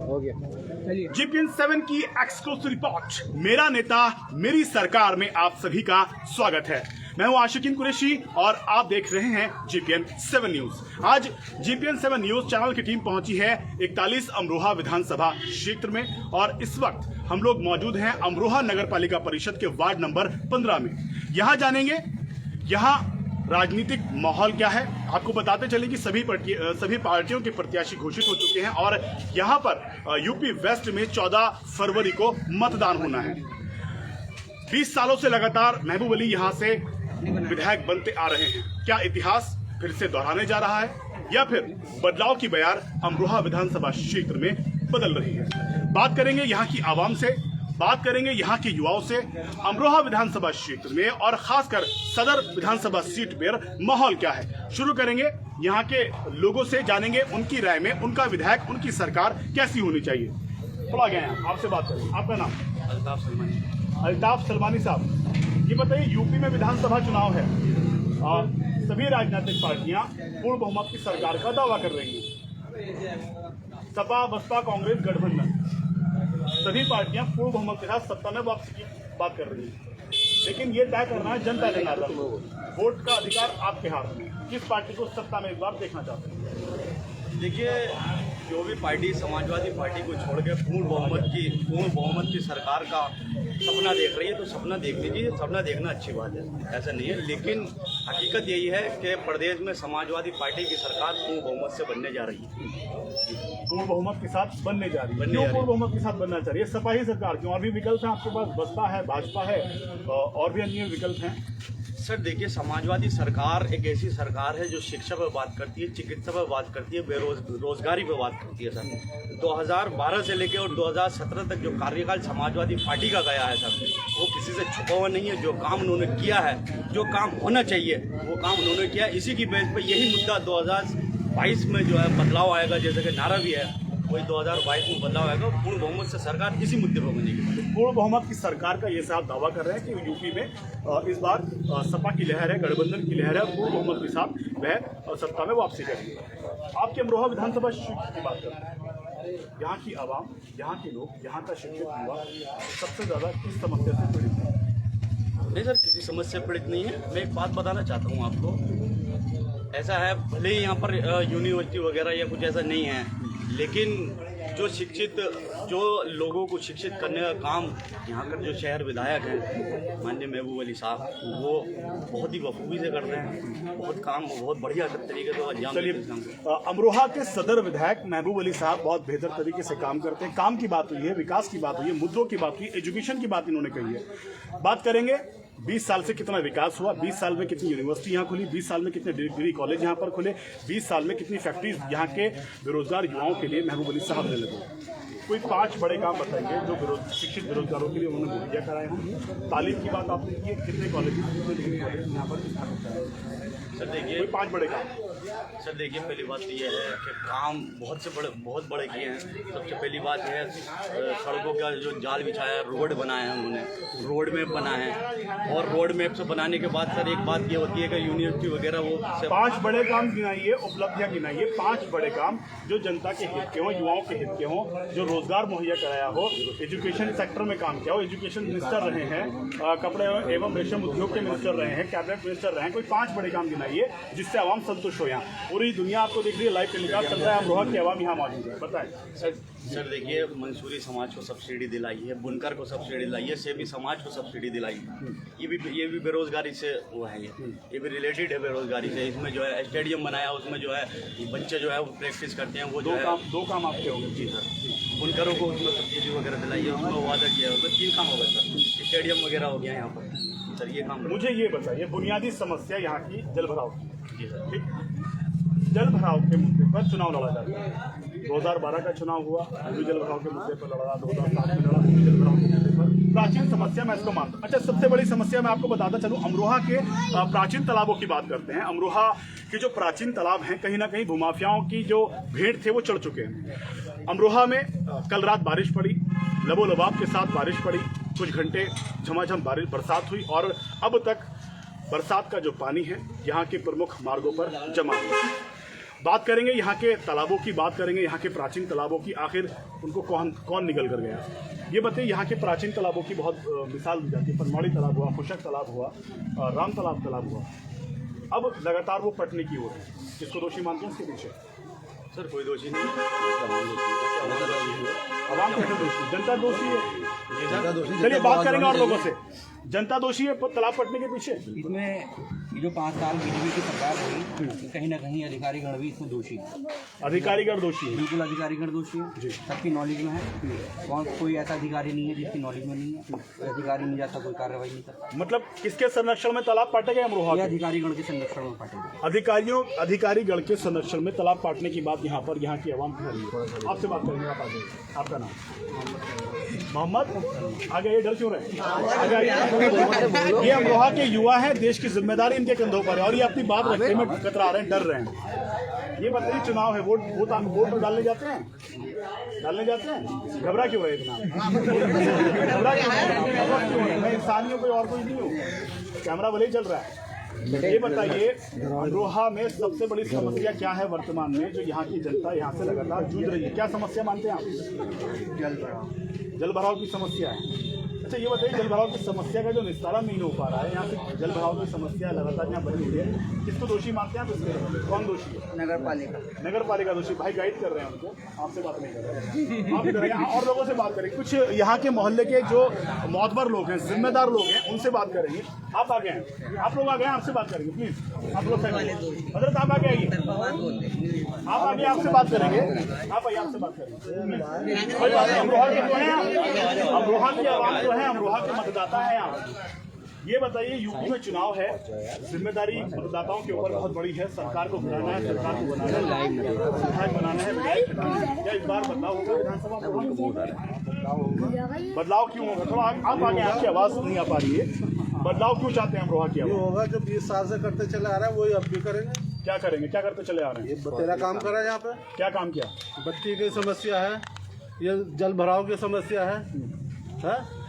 हो गया चलिए। जीपीएन 7 की एक्सक्लूसिव रिपोर्ट मेरा नेता मेरी सरकार में आप सभी का स्वागत है। मैं हूं आशिकीन कुरैशी और आप देख रहे हैं जीपीएन 7 न्यूज। आज जीपीएन 7 न्यूज चैनल की टीम पहुंची है 41 अमरोहा विधानसभा क्षेत्र में और इस वक्त हम लोग मौजूद हैं अमरोहा नगर पालिका परिषद के वार्ड नंबर 15 में। यहां जानेंगे यहाँ राजनीतिक माहौल क्या है। आपको बताते चले कि सभी पार्टियों के प्रत्याशी घोषित हो चुके हैं और यहाँ पर यूपी वेस्ट में 14 फरवरी को मतदान होना है। 20 सालों से लगातार महबूब अली यहाँ से विधायक बनते आ रहे हैं। क्या इतिहास फिर से दोहराने जा रहा है या फिर बदलाव की बयार अमरोहा विधानसभा क्षेत्र में बदल रही है? बात करेंगे यहाँ की आवाम से, बात करेंगे यहाँ के युवाओं से अमरोहा विधानसभा क्षेत्र में और खासकर सदर विधानसभा सीट पर माहौल क्या है। शुरू करेंगे यहाँ के लोगों से, जानेंगे उनकी राय में उनका विधायक, उनकी सरकार कैसी होनी चाहिए। थोड़ा गए हैं आपसे बात करें। आपका नाम? अल्ताफ सलमानी। अल्ताफ सलमानी साहब, ये बताइए यूपी में विधानसभा चुनाव है और सभी राजनीतिक पार्टियां पूर्ण बहुमत की सरकार का दावा कर रही हैं। सपा, बसपा, कांग्रेस, गठबंधन सभी पार्टियां पूर्ण बहुमत के साथ सत्ता में वापसी की बात कर रही हैं, लेकिन ये तय करना है जनता के नाम। वोट का अधिकार आपके हाथ में। किस पार्टी को सत्ता में एक बार देखना चाहते हैं? देखिए, जो भी पार्टी समाजवादी पार्टी को छोड़ के पूर्ण बहुमत की सरकार का सपना देख रही है तो सपना देख लीजिए। सपना देखना अच्छी बात है, ऐसा नहीं है, लेकिन हकीकत यही है कि प्रदेश में समाजवादी पार्टी की सरकार पूर्ण बहुमत से बनने जा रही है। पूर्ण बहुमत के साथ बनने जा रही है। क्यों पूर्ण बहुमत के साथ बनना चाहिए? सपा ही सरकार क्यों? और भी विकल्प हैं आपके पास, बसपा है, भाजपा है और भी अन्य विकल्प हैं। सर देखिए, समाजवादी सरकार एक ऐसी सरकार है जो शिक्षा पर बात करती है, चिकित्सा पर बात करती है, बेरोजगारी पर बात करती है। सर 2012 से लेकर और 2017 तक जो कार्यकाल समाजवादी पार्टी का गया है सर, वो किसी से छुपा हुआ नहीं है। जो काम उन्होंने किया है, जो काम होना चाहिए वो काम उन्होंने किया। इसी की बेस पर यही मुद्दा 2022 में जो है बदलाव आएगा, जैसे कि नारा भी है वही 2022 में बदलाव आएगा। पूर्ण बहुमत से सरकार इसी मुद्दे पर बनेगी। पूर्ण बहुमत की सरकार का ये साफ दावा कर रहे हैं कि यूपी में इस बार सपा की लहर है, गठबंधन की लहर है, पूर्ण बहुमत के साथ वह सत्ता में वापसी करेंगे। आपके अमरोहा विधानसभा क्षेत्र की बात करते हैं, यहाँ की आवाम, यहाँ के लोग, यहाँ का शिक्षित युवा सबसे ज्यादा किस समस्या से पीड़ित है? नहीं सर, किसी समस्या पीड़ित नहीं है। मैं एक बात बताना चाहता हूँ आपको। ऐसा है, भले ही यहाँ पर यूनिवर्सिटी वगैरह या कुछ ऐसा नहीं है, लेकिन जो लोगों को शिक्षित करने का काम यहाँ का जो शहर विधायक हैं माननीय महबूब अली साहब, वो बहुत ही बखूबी से कर रहे हैं। बहुत बढ़िया तरीके से अंजाम देते हैं। अमरोहा के सदर विधायक महबूब अली साहब बहुत बेहतर तरीके से काम करते हैं। काम की बात हुई है, विकास की बात हुई है, मुद्दों की बात हुई, एजुकेशन की बात इन्होंने कही है। बात करेंगे 20 साल से कितना विकास हुआ, 20 साल में कितनी यूनिवर्सिटी यहाँ खुली, 20 साल में कितने डिग्री कॉलेज यहाँ पर खुले, 20 साल में कितनी फैक्ट्रीज यहाँ के बेरोजगार युवाओं के लिए महबूब अली साहब ने लगे। कोई 5 बड़े काम बताइए जो शिक्षित बेरोजगारों के लिए उन्होंने मुहैया कराए हों। तालीम की बात आपने की है, कितने कॉलेज, कितने डिग्री कॉलेज यहाँ पर? सर देखिए, कोई 5 बड़े काम। सर देखिए, पहली बात तो ये है कि काम बहुत बड़े किए हैं। सबसे पहली बात है सड़कों का जो जाल बिछाया, रोड बनाए हैं उन्होंने, रोड मैप बना है। और रोड मैप से बनाने के बाद सर एक बात ये होती है कि यूनिवर्सिटी वगैरह वो 5 बड़े काम गिनाइए, उपलब्धियां गिनाइए, 5 बड़े काम जो जनता के हित के हों, युवाओं के हित के हों, जो रोजगार मुहैया कराया हो, एजुकेशन सेक्टर में काम किया हो। एजुकेशन मिनिस्टर रहे हैं, कपड़े एवं रेशम उद्योग के मिनिस्टर रहे हैं, कैबिनेट मिनिस्टर रहे हैं। कोई 5 बड़े काम गिनाइए जिससे आवाम संतुष्ट हो। यहाँ पूरी दुनिया आपको देख रही है, लाइव टेलीकास्ट चल रहा है, अमरोहा की आवाम यहाँ मौजूद है। बताएं सर देखिए, मंसूरी समाज को सब्सिडी दिलाई है, बुनकर को सब्सिडी दिलाई है, सेबी समाज को सब्सिडी दिलाई है। ये भी बेरोजगारी से वो है, ये भी रिलेटेड है बेरोजगारी से। इसमें जो है स्टेडियम बनाया, उसमें जो है बच्चे जो है वो प्रैक्टिस करते हैं। वो दो काम आपके होंगे। जी सर, बुनकरों को उसमें सब्सिडी वगैरह दिलाई है, उसमें वादा किया है। उसमें 3 काम होगा सर, स्टेडियम वगैरह हो गया यहाँ पर सर, ये काम। मुझे ये बताइए, बुनियादी समस्या यहाँ की जल भराव की। जी सर, ठीक, जल भराव के मुद्दे पर चुनाव लड़ा जाता है। 2012 का चुनाव हुआ, अभी जल भराव के मुद्दे पर लड़ा, 2007 में लड़ा, जल भराव के मुद्दे पर। प्राचीन समस्या मैं इसको मानता हूँ। अच्छा, सबसे बड़ी समस्या मैं आपको बताता चलूँ, अमरोहा के प्राचीन तालाबों की बात करते हैं। अमरोहा के जो प्राचीन तालाब हैं, कहीं ना कहीं भूमाफियाओं की जो भेड़ थे वो चढ़ चुके हैं। अमरोहा में कल रात बारिश पड़ी, लबोलबाब के साथ बारिश पड़ी, कुछ घंटे झमाझम बरसात हुई और अब तक बरसात का जो पानी है यहाँ के प्रमुख मार्गों पर जमा हुआ है। बात करेंगे यहाँ के तालाबों की, बात करेंगे यहाँ के प्राचीन तालाबों की, आखिर उनको कौन निगल कर गया। ये बताइए, यहाँ के प्राचीन तालाबों की बहुत मिसाल दी जाती है। परमाड़ी तालाब हुआ, खुशक तालाब हुआ, राम तालाब हुआ, अब लगातार वो पटने की ओर है। किसको दोषी मानते हैं इसके पीछे? सर कोई दोषी नहीं है, आवाम कैसे दोषी? जनता दोषी है। चलिए बात करेंगे और लोगों से। जनता दोषी है तालाब पटने के पीछे? इसमें ये जो 5 साल बीजेपी की सरकार रही, कहीं ना कहीं अधिकारीगण भी इसमें दोषी है। अधिकारीगण दोषी है? बिल्कुल अधिकारीगण दोषी है, सबकी नॉलेज में है। कोई ऐसा अधिकारी नहीं है जिसकी नॉलेज में नहीं है, कोई अधिकारी नहीं जाता, कोई कार्रवाई नहीं करता। मतलब किसके संरक्षण में तालाब पाटे गए अमरोहा? अधिकारीगण के संरक्षण में पाटे गए। अधिकारीगण के संरक्षण में तालाब पाटने की बात यहाँ पर यहाँ की आवाम कर रही है। आपसे बात करेंगे, आप आगे। आपका नाम? मोहम्मद। आगे ये डर क्यों रहे? ये अमरोहा के युवा हैं, देश की जिम्मेदारी इनके कंधों पर है और ये अपनी बात रखने में कतरा रहे हैं, डर रहे हैं। ये बताइए, चुनाव है, वोट तो डालने जाते हैं, घबरा क्यों रहे इतना? घबरा क्यों रहे? मैं इंसान ही हूँ, कोई और कोई नहीं हूँ। कैमरा भले ही चल रहा है। ये बताइए, अमरोहा में सबसे बड़ी समस्या क्या है वर्तमान में, जो यहाँ की जनता यहाँ से लगातार जूझ रही है? क्या समस्या मानते हैं आप? जल भराव की समस्या है। अच्छा ये बताइए, जल भराव की समस्या का जो निस्तारण नहीं हो पा रहा है, यहाँ से जल भराव की समस्या लगातार यहाँ बनी हुई है, किसको दोषी मानते हैं आप? इसके कौन दोषी है? नगर पालिका दोषी। भाई गाइड कर रहे हैं उनको, आपसे बात नहीं कर रहे हैं। आप इधर यहाँ और लोगों से बात करेंगे, कुछ यहाँ के मोहल्ले के जो मोतबर लोग हैं, जिम्मेदार लोग हैं, उनसे बात करेंगे। आप आ गए हैं, आप लोग आ गए हैं, आपसे बात करेंगे प्लीज। आप लोग हजरत आप आ गए, आप आगे, आपसे बात करेंगे। आप आइए, आपसे बात करेंगे। अमरोहा के जो है, अमरोहा की आवाम जो है, अमरोहा के मतदाता हैं आप। ये बताइए, यूपी में चुनाव है, जिम्मेदारी मतदाताओं के ऊपर बहुत बड़ी है। सरकार को बनाना है, सरकार को बनाना है, विधायक बनाना है, विधायक हटाना है। क्या इस बार बदलाव होगा विधानसभा में? बदलाव क्यों होगा? थोड़ा आप आगे, आपकी आवाज़ नहीं आ पा रही है। बदलाव क्यों चाहते हैं अमरोहा की आवाम? होगा जो 20 साल से करते चले आ रहा है, वही अब भी करेंगे। क्या करेंगे? क्या करते चले आ रहे हैं? ये तेरा काम करा है यहाँ पे। क्या काम किया? बत्ती की समस्या है, ये जल भराव की समस्या है,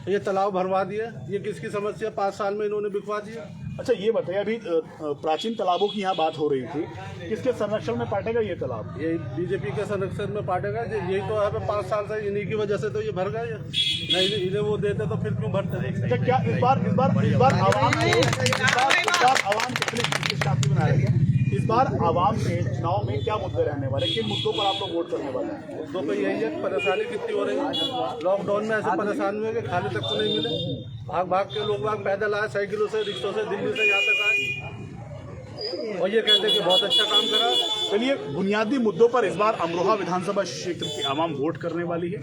ये तालाब भरवा दिए। ये किसकी समस्या? 5 साल में इन्होंने बिकवा दिया। अच्छा ये बताइए, अभी प्राचीन तालाबों की यहाँ बात हो रही थी, किसके संरक्षण में पाटेगा ये तालाब? ये बीजेपी के संरक्षण में पाटेगा। यही तो है, 5 साल से इन्हीं की वजह से तो ये भर गए। नहीं इन्हें वो देते तो फिर क्यों भरते? अच्छा क्या इस बार आवाम से चुनाव में क्या मुद्दे रहने वाले, किन मुद्दों पर आप लोग वोट करने वाले हैं? मुद्दों पर यही है, परेशानी कितनी हो रही है। लॉकडाउन में ऐसे परेशान हुए कि खाने तक तो नहीं मिले। भाग के लोग पैदल आए, साइकिलों से, रिक्शों से, दिल्ली से यहाँ तक आए और ये कहते हैं कि बहुत अच्छा काम करा। चलिए, बुनियादी मुद्दों पर इस बार अमरोहा विधानसभा क्षेत्र की आवाम वोट करने वाली है।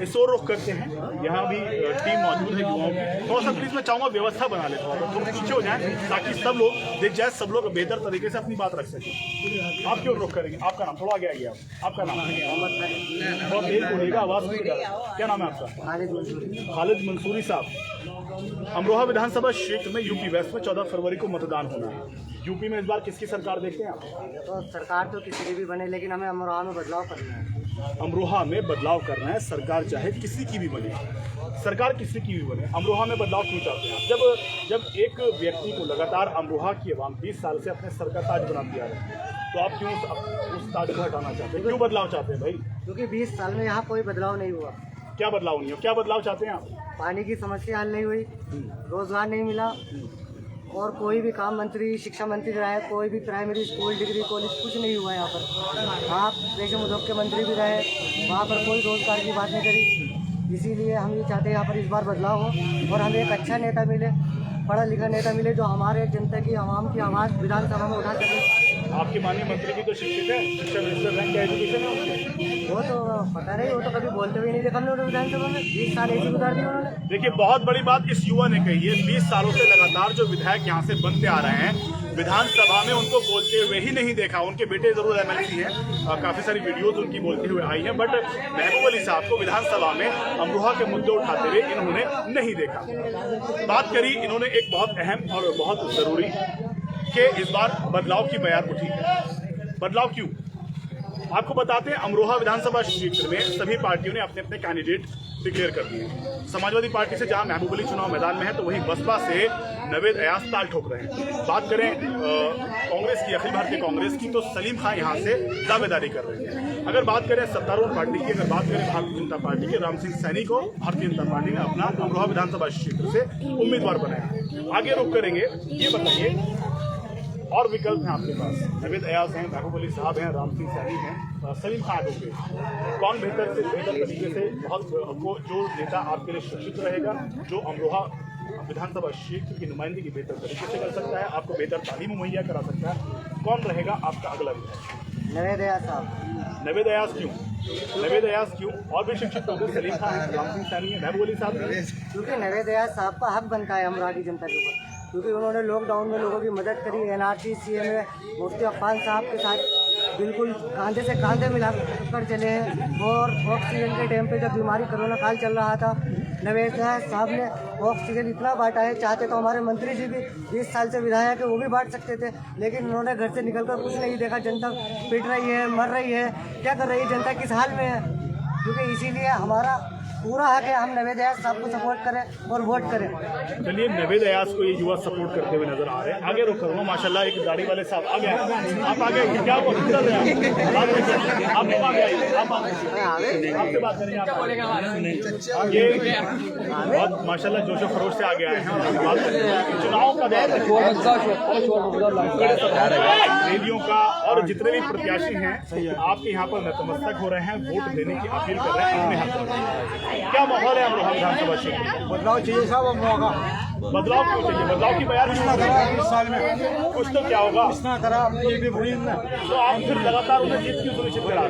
इस ओर रुख करते हैं, यहाँ भी टीम मौजूद है युवाओं की। थोड़ा सा प्लीज मैं चाहूँगा व्यवस्था बना ले, थोड़ा पीछे हो जाए ताकि सब लोग देख जाए, सब लोग बेहतर तरीके से अपनी बात रख सकें। आप क्यों रुख करेंगे? आपका नाम? थोड़ा आगे आइए आप। आपका नाम? बहुत तेज बोलिएगा, आवाज़ क्या नाम है आपका? खालिद मंसूरी साहब। अमरोहा विधानसभा क्षेत्र में यूपी वेस्ट में 14 फरवरी को मतदान होना है। यूपी में इस बार किसकी सरकार देखते हैं आप? तो सरकार तो किसी की भी बने, लेकिन हमें अमरोहा में बदलाव करना है। अमरोहा में बदलाव करना है, सरकार चाहे किसी की भी बने, सरकार किसी की भी बने, अमरोहा में बदलाव क्यों चाहते हैं आप? जब एक व्यक्ति को लगातार अमरोहा की आवाम 20 साल से अपने सर का ताज बना दिया है, तो आप क्यों उस ताज को हटाना चाहते हैं? क्यों बदलाव चाहते हैं भाई? क्योंकि 20 साल में यहाँ कोई बदलाव नहीं हुआ। क्या बदलाव नहीं हो? क्या बदलाव चाहते हैं आप? पानी की समस्या हल नहीं हुई, रोजगार नहीं मिला, और कोई भी काम मंत्री, शिक्षा मंत्री रहे, कोई भी प्राइमरी स्कूल, डिग्री कॉलेज कुछ नहीं हुआ यहाँ पर। आप रेशम उद्योग के मंत्री भी रहे, वहाँ पर कोई रोजगार की बात नहीं करी। इसीलिए हम ये चाहते हैं यहाँ पर इस बार बदलाव हो और हमें एक अच्छा नेता मिले, पढ़ा लिखा नेता मिले, जो हमारे जनता की, आवाम की आवाज़ विधानसभा में उठा सके। आपके माननीय मंत्री की तो शिक्षित है, शिक्षा मिनिस्टर रैंक का एजुकेशन है उनके? वो तो पता नहीं, वो तो कभी बोलते हुए नहीं देखा हमने विधानसभा में। 20 साल ऐसी गुजार दी उन्होंने। देखिए, बहुत बड़ी बात इस युवा ने कही है। 20 सालों से लगातार जो विधायक यहाँ से बनते आ रहे हैं, विधानसभा में उनको बोलते हुए ही नहीं देखा। उनके बेटे जरूर एमएलसी हैं, काफी सारी वीडियोज उनकी बोलते हुए आई हैं, बट महबूब अली साहब को विधानसभा में अमरोहा के मुद्दे उठाते हुए इन्होंने नहीं देखा। बात करी इन्होंने एक बहुत अहम और बहुत जरूरी कि इस बार बदलाव की बयान उठी है। बदलाव क्यों? आपको बताते हैं अमरोहा विधानसभा क्षेत्र में सभी पार्टियों ने अपने अपने कैंडिडेट डिक्लेयर कर दिए। समाजवादी पार्टी से जहां महबूब अली चुनाव मैदान में है, तो वहीं बसपा से नवेद अयाज ताल ठोक रहे हैं। बात करें कांग्रेस की, अखिल भारतीय कांग्रेस की, तो सलीम खान यहां से दावेदारी कर रहे हैं। अगर बात करें सत्तारूढ़ पार्टी की, अगर बात करें भारतीय जनता पार्टी के, राम सिंह सैनी को भारतीय जनता पार्टी ने अपना अमरोहा विधानसभा क्षेत्र से उम्मीदवार बनाया। आगे रुख करेंगे, ये बताइए और विकल्प हैं आपके पास। नवेद अयाज हैं, महबूब अली साहब हैं, राम सिंह सैनी हैं, सलीम खान होंगे। कौन बेहतर तरीके से बहुत को जो नेता आपके लिए सुरक्षित रहेगा, जो अमरोहा विधानसभा क्षेत्र की नुमाइंदगी बेहतर तरीके से कर सकता है, आपको बेहतर तालीम मुहैया करा सकता है, कौन रहेगा आपका अगला विधायक? नवेद अयाज साहब। नवेद अयाज क्यों? नवेद अयाज क्यों? और भी शिक्षित लोग, सलीम खान है, राम सिंह सैनी है, महबूब अली साहब हैं। क्योंकि नवेद अयाज साहब का हक बनता है अमरोहा की जनता के ऊपर, क्योंकि उन्होंने लॉकडाउन में लोगों की मदद करी। NRC CM में मुफ्ती अफान साहब के साथ बिल्कुल कांधे से कांधे मिला कर चले हैं। और ऑक्सीजन के टाइम पे जब बीमारी कोरोना काल चल रहा था, नवेद अयाज साहब ने ऑक्सीजन इतना बांटा है। चाहते तो हमारे मंत्री जी भी 20 साल से विधायक है, वो भी बांट सकते थे, लेकिन उन्होंने घर से निकलकर कुछ नहीं देखा। जनता पिट रही है, मर रही है, क्या कर रही है जनता, किस हाल में है। क्योंकि इसीलिए हमारा पूरा हक है हम नवेद अयाज साहब को सपोर्ट करें और वोट करें। चलिए, नवेद अयाज को ये युवा सपोर्ट करते हुए नजर आ रहे हैं। आगे रुक करूँगा, माशाल्लाह एक गाड़ी वाले साहब आ गए। आप आगे क्या आप लोग आगे आइए, आप आपसे बात करेंगे। ये बहुत माशाल्लाह जोशो खरोश से आगे आए हैं और बात करेंगे चुनाव का रैलियों का, और जितने भी प्रत्याशी हैं आपके यहाँ पर नतमस्तक हो रहे हैं, वोट देने की अपील कर रहे हैं अपने हाथ। क्या माहौल है अमरोहा विधानसभा क्षेत्र? बदलाव चाहिए साहब अमरोहा का। बदलाव क्यों चाहिए? बदलाव की बयान इस साल में कुछ तो क्या होगा, इतना करा तो आप फिर लगातार उन्हें जीत क्यों सुनिश्चित करा?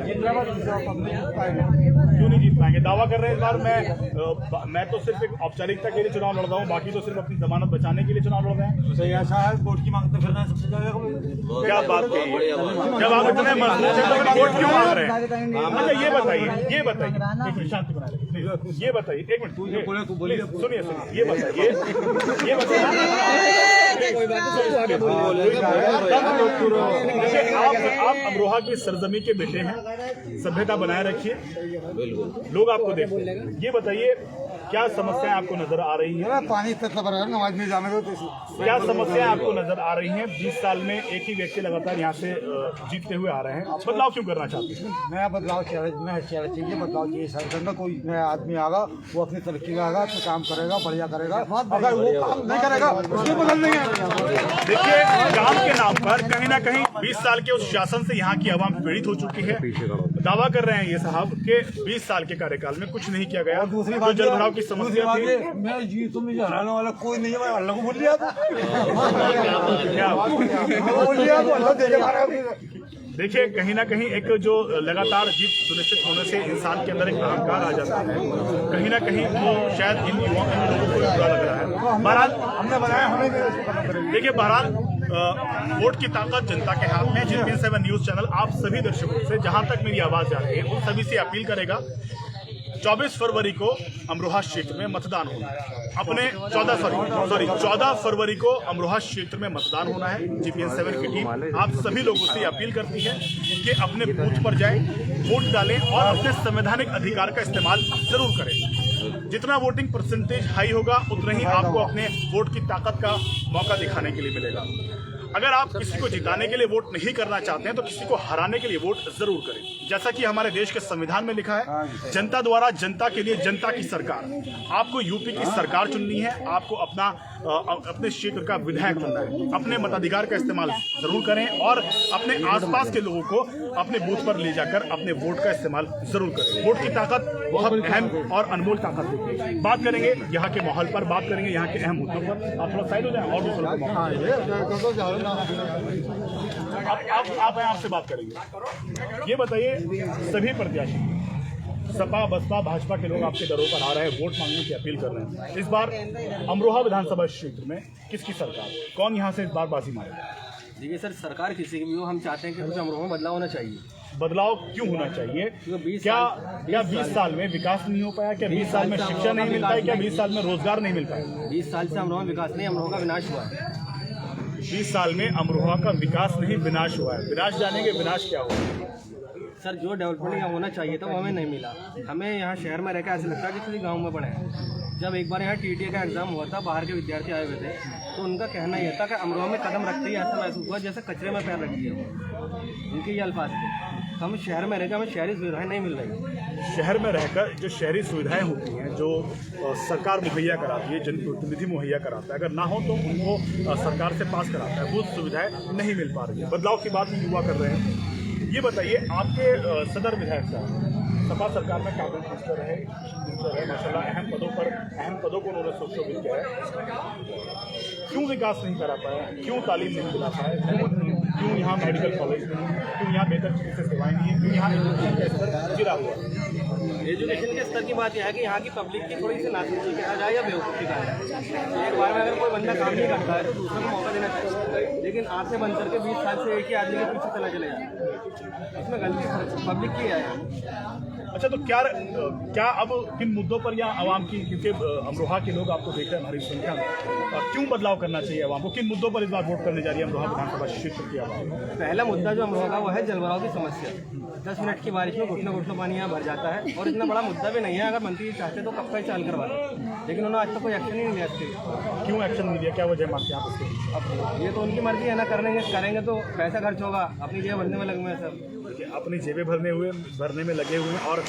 क्यों नहीं जीत पाएंगे? दावा कर रहे हैं इस बार मैं तो सिर्फ एक औपचारिकता के लिए चुनाव लड़ रहा हूँ, बाकी तो सिर्फ अपनी जमानत बचाने के लिए चुनाव लड़ रहे हैं। सही ऐसा है, वोट की मांगते फिरना सबसे ज्यादा। क्या बात कही, जब आप इतने मजबूत हैं तो वोट क्यों मांग रहे हैं? अच्छा ये बताइए, शांति बनाए रखिए। ये बताइए, एक मिनट सुनिए, ये बताइए आप अमरोहा की सरजमी के बेटे हैं, सभ्यता बनाए रखिए, लोग आपको देखते हैं। ये बताइए क्या समस्याएं आपको नजर आ रही हैं? पानी नमाज में जाने दो। क्या समस्याएं आपको नजर आ रही हैं? 20 साल में एक ही व्यक्ति लगातार यहाँ से जीतते हुए आ रहे हैं, बदलाव क्यों करना चाहते हैं? नया बदलाव चाहिए, बदलाव चाहिए। सरकार कोई नया आदमी आगा, वो अपनी तरक्की में आगा, तो काम करेगा, बढ़िया करेगा। अगर वो काम नहीं करेगा उसको बदल नहीं है। देखिए, काम के नाम पर कहीं ना कहीं 20 साल के उस शासन से यहाँ की आवाम पीड़ित हो चुकी है। दावा कर रहे हैं ये साहब के 20 साल के कार्यकाल में कुछ नहीं किया गया। दूसरी बात, जल भराव की समस्या थी, मैं जी तुम मुझे हराने वाला कोई नहीं है, मैं अल्लाह को बोल दिया था। देखिए, कहीं ना कहीं एक जो लगातार जीत सुनिश्चित होने से इंसान के अंदर एक अहंकार आ जाता है, कहीं ना कहीं वो शायद इन युवाओं लोगों को बुरा लग रहा है। बहरहाल हमने बनाया, हमें देखिए, बहरहाल वोट की ताकत जनता के हाथ में। GPN 7 न्यूज चैनल आप सभी दर्शकों से, जहां तक मेरी आवाज जा रही है, उन सभी से अपील करेगा 24 फरवरी को अमरोहा क्षेत्र में मतदान होना है। अपने 14 फरवरी को अमरोहा क्षेत्र में मतदान होना है। GPN 7 की टीम आप सभी लोगों से अपील करती है कि अपने बूथ पर जाएं, वोट डालें और अपने संवैधानिक अधिकार का इस्तेमाल जरूर करें। जितना वोटिंग परसेंटेज हाई होगा, उतना ही आपको अपने वोट की ताकत का मौका दिखाने के लिए मिलेगा। अगर आप किसी को जिताने के लिए वोट नहीं करना चाहते हैं, तो किसी को हराने के लिए वोट जरूर करें। जैसा कि हमारे देश के संविधान में लिखा है, जनता द्वारा जनता के लिए जनता की सरकार। आपको यूपी की सरकार चुननी है, आपको अपने क्षेत्र का विधायक चुनना है। अपने मताधिकार का इस्तेमाल जरूर करें और अपने आसपास के लोगों को अपने बूथ पर ले जाकर अपने वोट का इस्तेमाल जरूर करें। वोट की ताकत बहुत अहम और अनमोल ताकत होती है। बात करेंगे यहाँ के माहौल पर, बात करेंगे यहाँ के अहम मुद्दों पर। आप थोड़ा साइड हो जाए और दूसरों आप आपसे बात करेंगे। ये बताइए, सभी प्रत्याशी सपा बसपा भाजपा के लोग आपके दरों पर आ रहे हैं, वोट मांगने की अपील कर रहे हैं। इस बार अमरोहा विधानसभा क्षेत्र में किसकी सरकार, कौन यहाँ से इस बार बाजी मारेगा? देखिए सर, सरकार किसी की भी हो, हम चाहते हैं कि कुछ अमरोहा में बदलाव होना चाहिए। बदलाव क्यों होना चाहिए? क्या 20 साल में विकास नहीं हो पाया? क्या 20 साल में शिक्षा नहीं मिल पाई? क्या 20 साल में रोजगार नहीं मिल पाया? 20 साल से अमरोहा विकास नहीं, अमरोहा का विनाश हुआ है। 20 साल में अमरोहा का विकास नहीं, विनाश हुआ है। विनाश जानेंगे, विनाश क्या हुआ? सर जो डेवलपमेंट यहाँ होना चाहिए था वो हमें नहीं मिला। हमें यहाँ शहर में रहकर ऐसा लगता है कि किसी गांव में पड़े हैं। जब एक बार यहाँ टीटीए का एग्ज़ाम हुआ था, बाहर के विद्यार्थी आए हुए थे, तो उनका कहना यह था कि अमरोहा में कदम रखते ही ऐसा महसूस हुआ जैसे कचरे में पैर रख दिया हो। उनके ये अल्फाज थे। हम शहर में रहकर हमें शहरी सुविधाएँ नहीं मिल रही। शहर में रहकर जो शहरी सुविधाएं होती हैं, जो सरकार मुहैया कराती है, जनप्रतिनिधि मुहैया कराता है, अगर ना हो तो उनको सरकार से पास कराता है, वो सुविधाएं नहीं मिल पा रही है। बदलाव की बात युवा कर रहे हैं। ये बताइए, आपके सदर विधायक साहब सपा सरकार में कैबिनेट मिनिस्टर है, माशाल्लाह अहम पदों को उन्होंने सुशोभित किया है। क्यों विकास नहीं करा पाया? क्यों तालीम नहीं दिला पाया? क्यों यहाँ मेडिकल कॉलेज नहीं है? क्यों यहाँ बेहतर चिकित्सा सेवाएं नहीं है? क्यों यहाँ एजुकेशन का स्तर गिरा हुआ है? एजुकेशन के स्तर की बात यह है कि यहाँ की पब्लिक की थोड़ी सी नासमझी कहा जाए या बेवकूफ़ी कहा जाए। एक बार में अगर कोई बंदा काम नहीं करता है तो दूसरे को मौका देना चाहिए, लेकिन आँख से बंद करके 20 साल से एक ही आदमी के पीछे चले जाए, इसमें गलती पब्लिक की है। अच्छा, तो क्या अब किन मुद्दों पर या आवाम की, क्योंकि अमरोहा के लोग आपको देख रहे हैं हमारी संख्या में, क्यों बदलाव करना चाहिए आवाम को? किन मुद्दों पर इस बार वोट करने जा रही है अमरोहा विधानसभा क्षेत्र की आवाम? पहला मुद्दा जो अमरोहा का वो है जलभराव की समस्या। 10 मिनट की बारिश में घुटनों पानी यहाँ भर जाता है और इतना बड़ा मुद्दा भी नहीं है। अगर मंत्री चाहते तो कब का ही चाल करवा दें, लेकिन उन्होंने आज तक कोई एक्शन ही नहीं लिया। क्यों एक्शन नहीं लिया? क्या वजह मानते हैं आप इसके? अब ये तो उनकी मर्जी है ना, करेंगे तो पैसा खर्च होगा, अपनी जेब भरने में लगे हुए हैं सब। अपनी जेबें भरने में लगे हुए हैं और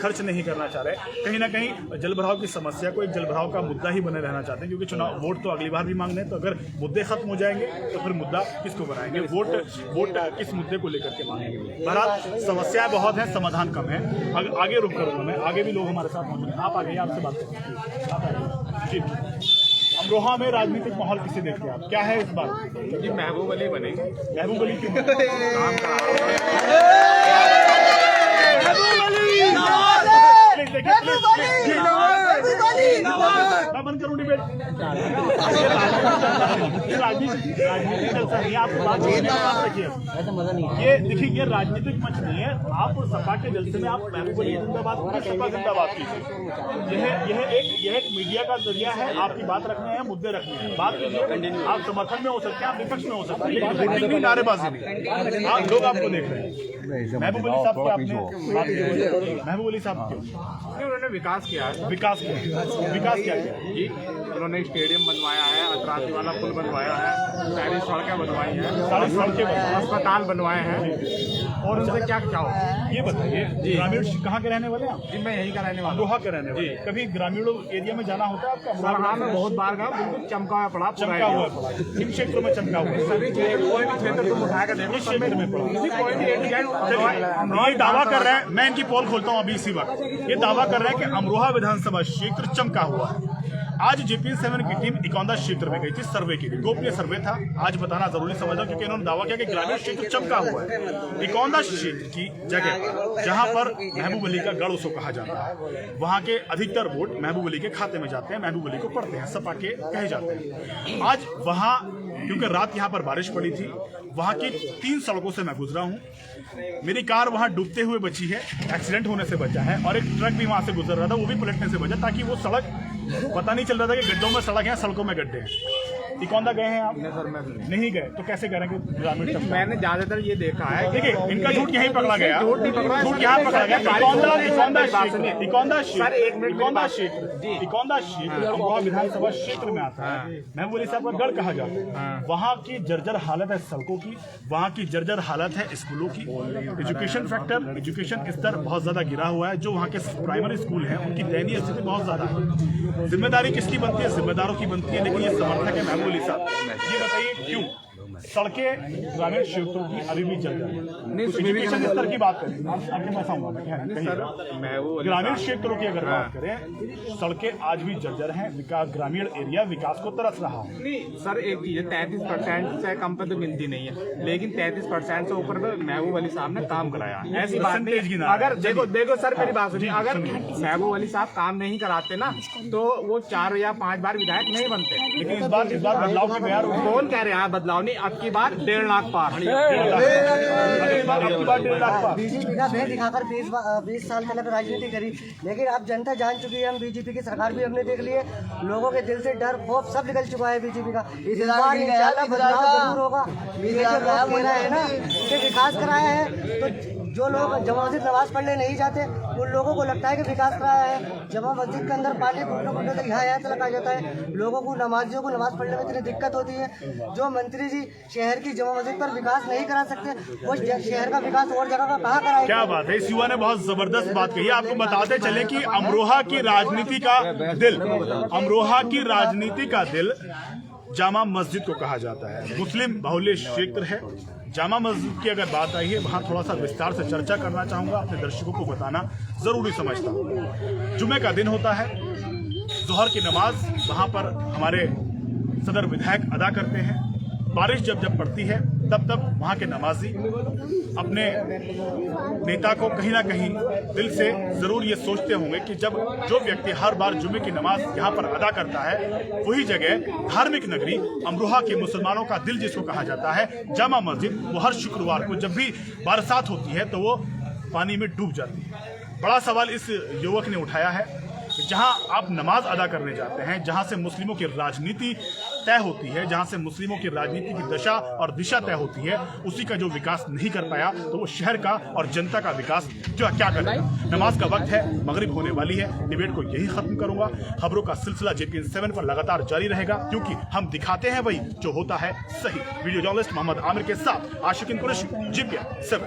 खर्च नहीं करना चाह रहे। कहीं ना कहीं जलभराव की समस्या को एक जलभराव का मुद्दा ही बने रहना चाहते हैं, क्योंकि चुनाव वोट तो अगली बार भी मांगने हैं। तो अगर मुद्दे खत्म हो जाएंगे तो फिर मुद्दा किसको बनाएंगे? वोट किस मुद्दे को लेकर के मांगेंगे? बहरहाल समस्याएं बहुत हैं, समाधान कम है। आगे रुक करूँगा मैं, आगे भी लोग हमारे साथ मौजूद हैं। आप आगे, आपसे बात करें। जी, अमरोहा में राजनीतिक माहौल किसे देखते हैं आप? क्या है इस बार? जी महबूब अली बने। महबूब अली क्यों? मैं बंद करूँ डिबेट? राजनीतिक आपको बात रखिए। ये देखिए, ये राजनीतिक मंच नहीं है। आप सपा के जलसे में आप महबूब अली जिंदाबाद कीजिए, सपा जिंदाबाद कीजिए। यह एक मीडिया का जरिया है। आपकी बात रखने हैं, मुद्दे रखने हैं, बात कीजिए। आप समर्थन में हो सकते हैं, आप विपक्ष में हो सकते हैं, लेकिन वोटिंग नहीं, नारेबाजी नहीं। आप लोग आपको देख रहे हैं। महबूब अली साहब की आपने बात की। महबूब अली साहब क्यों? उन्होंने विकास किया है। विकास क्या किया? जी, उन्होंने स्टेडियम बनवाया है, अतरासी वाला पुल बनवाया है, सारी सड़कें बनवाई हैं, अस्पताल बनवाए हैं, और उनसे क्या क्या हो? ये बताइए, ग्रामीण कहाँ के रहने वाले हैं आप? जी, मैं यहीं का रहने वाला अमरोहा के रहने वाले। कभी ग्रामीण एरिया में जाना होता है आपका? अमरोहा में बहुत बार गया, बिल्कुल चमका हुआ पड़ा। चमका हुआ पड़ा। किन क्षेत्रों में चमका हुआ? सभी कोई भी क्षेत्र तुम उठाकर देखो, इस क्षेत्र में पड़ा। कोई भी ये दावा कर रहे हैं, मैं इनकी पोल खोलता हूँ अभी इसी वक्त। ये दावा कर रहे हैं कि अमरोहा विधानसभा क्षेत्र चमका हुआ है। आज JPN 7 की टीम इकौंदा क्षेत्र में गई थी सर्वे के लिए। गोपनीय सर्वे था, आज बताना जरूरी समझा, क्योंकि इन्होंने दावा किया कि ग्रामीण क्षेत्र चमका हुआ है। इकौंदा क्षेत्र की जगह जहां पर महबूब अली का गढ़ उसको कहा जाता है, वहां के अधिकतर वोट महबूब अली के खाते में जाते हैं, महबूब अली को पड़ते हैं, सपा के कहे जाते हैं। आज वहां, क्योंकि रात यहाँ पर बारिश पड़ी थी, वहाँ की 3 सड़कों से मैं गुजरा हूँ। मेरी कार वहाँ डूबते हुए बची है, एक्सीडेंट होने से बचा है, और एक ट्रक भी वहाँ से गुजर रहा था, वो भी पलटने से बचा, ताकि वो सड़क पता नहीं चल रहा था कि गड्ढों में सड़क है, सड़कों में गड्ढे हैं। इकौंदा गए हैं आप? नहीं गए तो कैसे करेंगे ग्रामीण? मैंने ज्यादातर ये देखा है। देखिए, इनका झूठ यहीं पकड़ा गया, झूठ यहाँ पकड़ा गया। इकौंदा क्षेत्र अमरोहा विधानसभा क्षेत्र में आता है। महबूब अली साहब का गढ़ कहा जाता है। वहाँ की जर्जर हालत है सड़कों की, वहाँ की जर्जर हालत है स्कूलों की। एजुकेशन स्तर बहुत ज्यादा गिरा हुआ है। जो वहाँ के प्राइमरी स्कूल हैं, उनकी दयनीय स्थिति बहुत ज्यादा है। जिम्मेदारी किसकी बनती है? जिम्मेदारों की बनती है, लेकिन ये समर्थक है महबूब अली साहब। ये बताइए क्यों सड़कें ग्रामीण क्षेत्रों की अभी भी जल रही है? एजुकेशन स्तर की बात करें, आगे मैं कहूँगा ग्रामीण क्षेत्रों की अगर बात करें, सड़कें आज भी जर्जर हैं। विकास, ग्रामीण एरिया विकास को तरस रहा है। नहीं सर, एक चीज है, 33% से कम पे तो गिनती नहीं है, लेकिन 33% से ऊपर पे महबूब अली साहब ने काम कराया। ऐसी बात नहीं। अगर देखो सर, मेरी बात सुनिए, अगर महबूब अली साहब काम नहीं कराते ना, तो वो 4 या 5 बार विधायक नहीं बनते। लेकिन इस बार बदलाव की तैयार कौन कह रहे हैं बदलाव नहीं? अब की बार 1.5 लाख पार। बीजेपी का भेद दिखाकर 20 साल तक राजनीति करी, लेकिन अब जनता जान चुकी है। हम बीजेपी की सरकार भी हमने देख ली है। लोगों के दिल से डर खौफ सब निकल चुका है बीजेपी का। इस बार इंशाल्लाह बदलाव जरूर होगा। कहना है ना कि विकास कराया है, तो जो लोग जमा मस्जिद नमाज पढ़ने नहीं जाते उन लोगों को लगता है कि विकास करा है। जमा मस्जिद के अंदर पानी घुटने तक यहाँ तक आ जाता है। लोगों को नमाजियों को नमाज पढ़ने में इतनी दिक्कत होती है। जो मंत्री जी शहर की जमा मस्जिद पर विकास नहीं करा सकते, वो शहर का विकास और जगह का कहाँ कराएंगे? क्या बात है, इस युवा ने बहुत जबरदस्त बात कही है। आपको बताते चले कि अमरोहा की राजनीति का दिल, अमरोहा की राजनीति का दिल जामा मस्जिद को कहा जाता है। मुस्लिम बहुल्य क्षेत्र है। जामा मस्जिद की अगर बात आई है, वहाँ थोड़ा सा विस्तार से चर्चा करना चाहूँगा, अपने दर्शकों को बताना ज़रूरी समझता हूँ। जुमे का दिन होता है, जोहर की नमाज वहाँ पर हमारे सदर विधायक अदा करते हैं। बारिश जब जब पड़ती है तब वहाँ के नमाजी अपने नेता को कहीं ना कहीं दिल से ज़रूर ये सोचते होंगे कि जब जो व्यक्ति हर बार जुमे की नमाज यहाँ पर अदा करता है, वही जगह धार्मिक नगरी अमरोहा के मुसलमानों का दिल जिसको कहा जाता है, जामा मस्जिद, वो हर शुक्रवार को जब भी बरसात होती है तो वो पानी में डूब जाती है। बड़ा सवाल इस युवक ने उठाया है कि जहां आप नमाज अदा करने जाते हैं, जहां से मुस्लिमों की राजनीति तय होती है, जहां से मुस्लिमों की राजनीति की दशा और दिशा तय होती है, उसी का जो विकास नहीं कर पाया तो वो शहर का और जनता का विकास क्या करेगा। नमाज का वक्त है, मगरिब होने वाली है। डिबेट को यही खत्म करूंगा। खबरों का सिलसिला JPN 7 पर लगातार जारी रहेगा, क्योंकि हम दिखाते हैं वही जो होता है सही। वीडियो जर्नलिस्ट मोहम्मद आमिर के साथ आशिकीन कुरैशी, JPN 7।